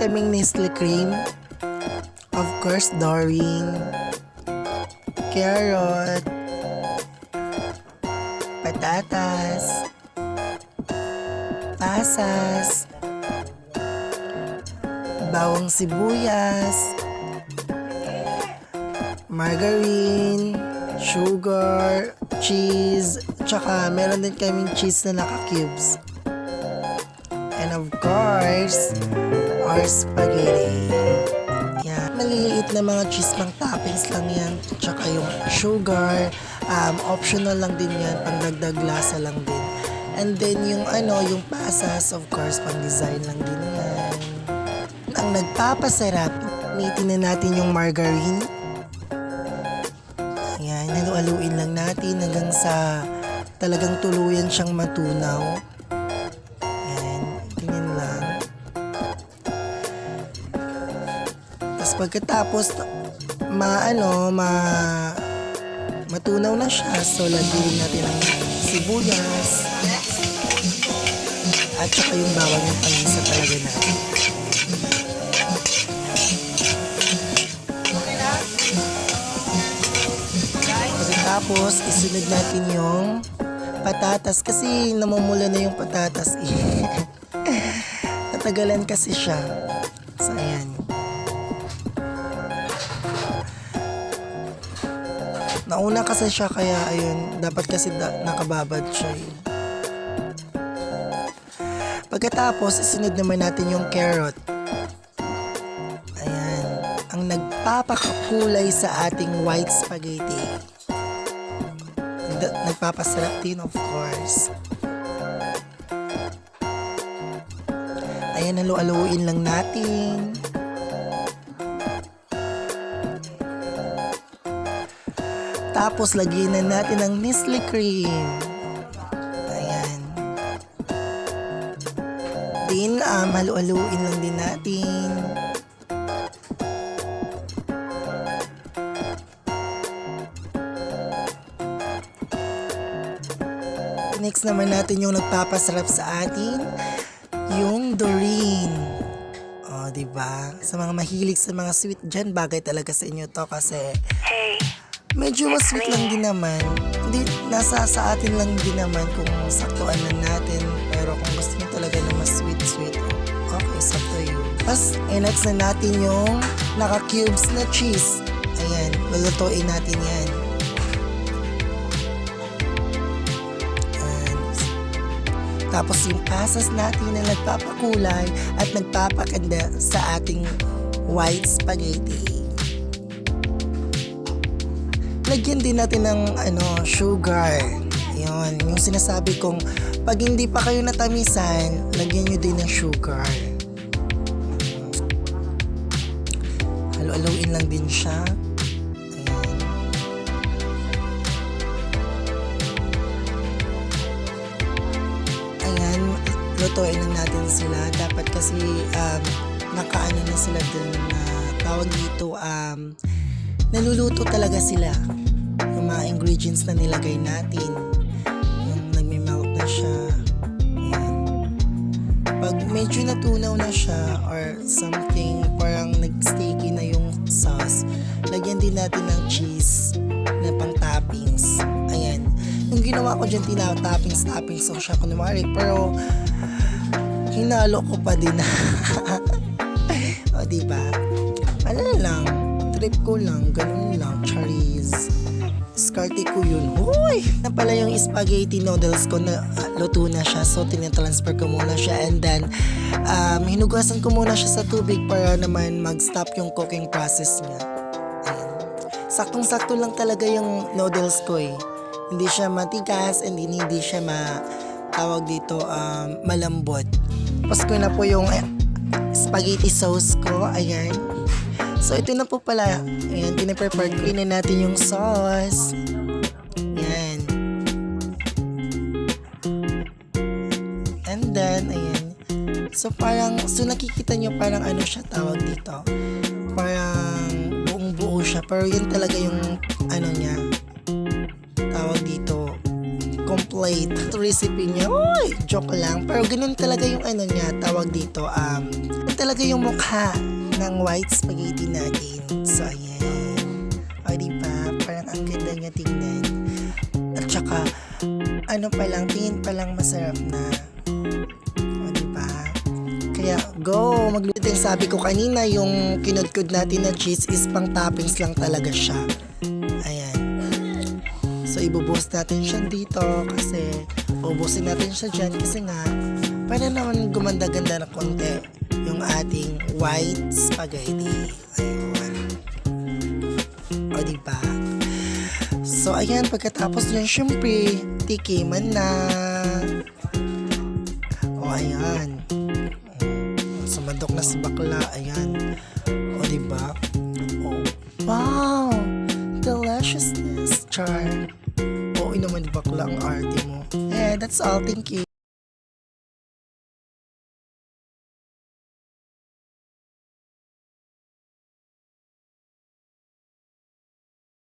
kaming Nestle cream. Of course, Doreen. Carrot. Patatas. Pasas. Bawang sibuyas. Margarine. Sugar. Cheese. Tsaka meron din kaming cheese na naka-cubes. And of course, our spaghetti. Yan. Maliliit na mga cheese pang toppings lang yan. Tsaka yung sugar. Optional lang din yan. Pangdagdag lasa lang din. And then yung yung pasas, of course, pang design lang din yan. Ang nagpapasarap, nitin na natin yung margarine. Ayan, halu-haluin lang natin hanggang sa talagang tuluyan siyang matunaw. Tapos pagkatapos matunaw na siya, so lagyan natin ang sibuyas at saka yung bawang yung panisa talaga natin. Pagkatapos isunod natin yung patatas kasi namumula na yung patatas natagalan kasi siya. So ayan. Nauna kasi siya kaya ayun, dapat kasi nakababad siya. Pagkatapos, isunod naman natin yung carrot. Ayan, ang nagpapakakulay sa ating white spaghetti. Nagpapasarap din, of course. Ayan, halu-haluin lang natin. Tapos, lagyan na natin ang Nestle cream. Ayan. Then, halu-haluin lang din natin. Next naman natin yung nagpapasarap sa atin, yung Doreen. O, diba? Sa mga mahilig sa mga sweet dyan, bagay talaga sa inyo to kasi medyo mas sweet lang din naman. Hindi, nasa sa atin lang din naman kung saktuan lang natin. Pero kung gusto niyo talaga na mas sweet, okay, it's up to you. Tapos, next na natin yung naka-cubes na cheese. Ayan, lulutuin natin yan. Ayan. Tapos yung pasas natin na nagpapakulay at nagpapakanda sa ating white spaghetti. Lagyan din natin ng sugar. Yun, yung sinasabi kong pag hindi pa kayo natamisan, lagyan nyo din ng sugar. Halu-haluin lang din siya. Ayan, lutuin lang natin sila. Dapat kasi nakaano na sila dun na tawag dito, naluluto talaga sila. Yung mga ingredients na nilagay natin. Yung nagme-melt na siya. Ayan. Pag medyo natunaw na siya or something, parang nag-sticky na yung sauce, lagyan din natin ng cheese na pang toppings. Ayan. Yung ginawa ko dyan, toppings so siya kunwari. Pero, hinalo ko pa din. O, diba? Ano lang, trip ko lang, ganun lang, charis. Diskarte ko yun. Hoy! Na pala yung spaghetti noodles ko na luto na siya. So, tinatransfer ko muna siya. And then, hinugasan ko muna siya sa tubig para naman mag-stop yung cooking process niya. Ayan. Saktong-sakto lang talaga yung noodles ko eh. Hindi siya matigas and hindi siya tawag dito, malambot. Tapos ko na po yung spaghetti sauce ko. Ayan. So, ito na po pala. Ayan, pinaprepare ko na natin yung sauce. Ayan. And then, ayan. So, nakikita nyo parang ano siya tawag dito. Parang buong-buo siya. Pero yun talaga yung niya. Tawag dito. Complete. Ito recipe niya. Uy! Joke lang. Pero ganun talaga yung niya. Tawag dito. talaga yung mukha ng white spaghetti natin. So, ayan. O, diba? Parang ang ganda niya tingnan. At saka, ano pa lang, tingin pa lang masarap na. O, diba? Kaya, go! Magluto yung sabi ko kanina, yung kinudkod natin na cheese is pang toppings lang talaga siya. Ayan. So, ibubuhos natin siya dito kasi ubusin natin siya dyan kasi nga, para naman gumanda-ganda na konti yung ating white spaghetti. Ayun. O, diba? So, ayan, pagkatapos nyan, syempre, tikiman na. O, ayan. Sumadok na si bakla. Ayan. O, diba? Oh, wow! Deliciousness, char. Oo naman, bakla ang arte mo. Eh, that's all. Thank you.